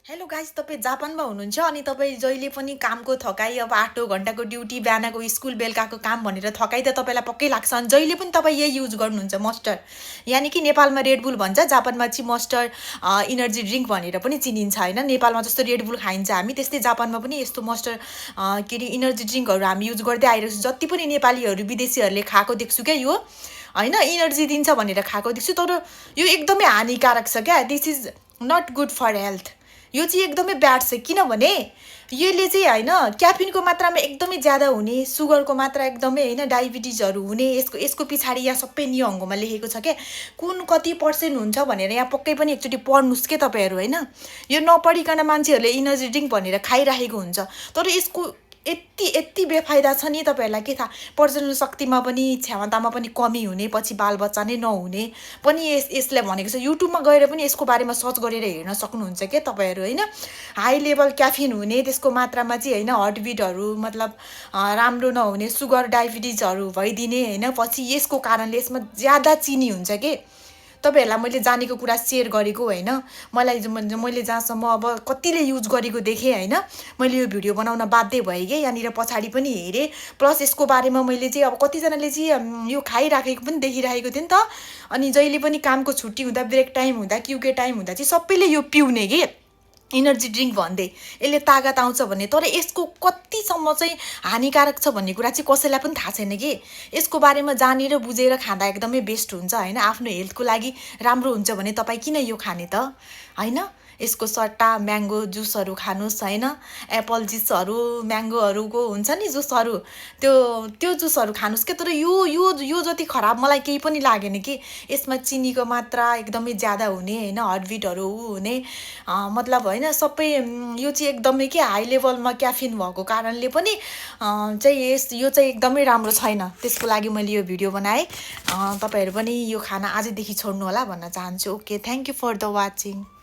Hello guys, तपाईँ जापानमा हुनुहुन्छ अनि तपाईँ जहिले पनि कामको थकाइ अब 8 घन्टाको ड्युटी, बिहानको स्कुल, बेलुकाको काम भनेर थकाइ त तपाईँलाई पक्कै लाग्छ अनि जहिले पनि तपाईँ यही युज गर्नुहुन्छ मस्टर। यानि कि नेपालमा रेडबुल भन्छ, जापानमा चाहिँ मस्टर इनर्जी ड्रिङ्क भनेर पनि चिनिन्छ होइन। नेपालमा जस्तो रेडबुल खाइन्छ हामी, त्यस्तै जापानमा पनि यस्तो मस्टर के अरे इनर्जी ड्रिङ्कहरू हामी युज गर्दै आइरहेको छ। जति पनि नेपालीहरू विदेशीहरूले खाएको देख्छु क्या यो होइन, इनर्जी दिन्छ भनेर खाएको देख्छु, तर यो एकदमै हानिकारक छ क्या। This is not good for health. यो चाहिँ एकदमै ब्याड छ, किनभने यसले चाहिँ होइन क्याफिनको मात्रामा एकदमै ज्यादा हुने, सुगरको मात्रा एकदमै होइन, डायबिटिजहरू हुने, यसको यसको पछाडि यहाँ सबै नियमहरूमा लेखेको छ क्या कुन कति पर्सेन्ट हुन्छ भनेर। यहाँ पक्कै पनि एकचोटि पढ्नुहोस् के तपाईँहरू होइन। यो नपढिकन मान्छेहरूले इनर्जी ड्रिङ्क भनेर खाइराखेको हुन्छ, तर यसको यति यति बेफाइदा छ नि। तपाईँहरूलाई के थाहा, प्रजनन शक्तिमा पनि क्षमतामा पनि कमी हुने, पछि बालबच्चा नै नहुने पनि यसले भनेको छ। युट्युबमा गएर पनि यसको बारेमा सर्च गरेर हेर्न सक्नुहुन्छ क्या तपाईँहरू होइन। हाई लेभल क्याफिन हुने, त्यसको मात्रामा चाहिँ होइन हार्टबिटहरू मतलब राम्रो नहुने, सुगर डायबिटिजहरू भइदिने होइन। पछि यसको कारणले यसमा ज्यादा चिनी हुन्छ कि। तपाईँहरूलाई मैले जानेको कुरा सेयर गरेको होइन। मैले जहाँसम्म अब कतिले युज गरेको देखेँ होइन, मैले यो भिडियो बनाउन बाध्य भएँ कि यहाँनिर पछाडि पनि हेरेँ। प्लस यसको बारेमा मैले चाहिँ अब कतिजनाले चाहिँ यो खाइराखेको पनि देखिरहेको थिएँ नि त। अनि जहिले पनि कामको छुट्टी हुँदा, ब्रेक टाइम हुँदा, क्युके टाइम हुँदा चाहिँ सबैले यो पिउने कि इनर्जी ड्रिङ्क भन्दै, यसले तागत आउँछ भन्ने। तर यसको कतिसम्म चाहिँ हानिकारक छ भन्ने कुरा चाहिँ कसैलाई पनि थाहा छैन कि। यसको बारेमा जानेर बुझेर खाँदा एकदमै बेस्ट हुन्छ होइन। आफ्नो हेल्थको लागि राम्रो हुन्छ भने तपाईँ किन यो खाने त होइन। यसको सट्टा म्याङ्गो जुसहरू खानुहोस् होइन, एप्पल जुसहरू, म्याङ्गोहरूको हुन्छ नि जुसहरू, त्यो जुसहरू खानुहोस् क्या। तर यो यो यो जति खराब मलाई केही पनि लागेन कि। यसमा चिनीको मात्रा एकदमै ज्यादा हुने होइन, हार्टबिटहरू हुने मतलब होइन सबै। यो चाहिँ एकदमै के हाई लेभलमा क्याफिन भएको कारणले पनि चाहिँ यो चाहिँ एकदमै राम्रो छैन। त्यसको लागि मैले यो भिडियो बनाएँ। तपाईँहरू पनि यो खाना आजदेखि छोड्नु होला भन्न चाहन्छु। Okay, thank you for the watching.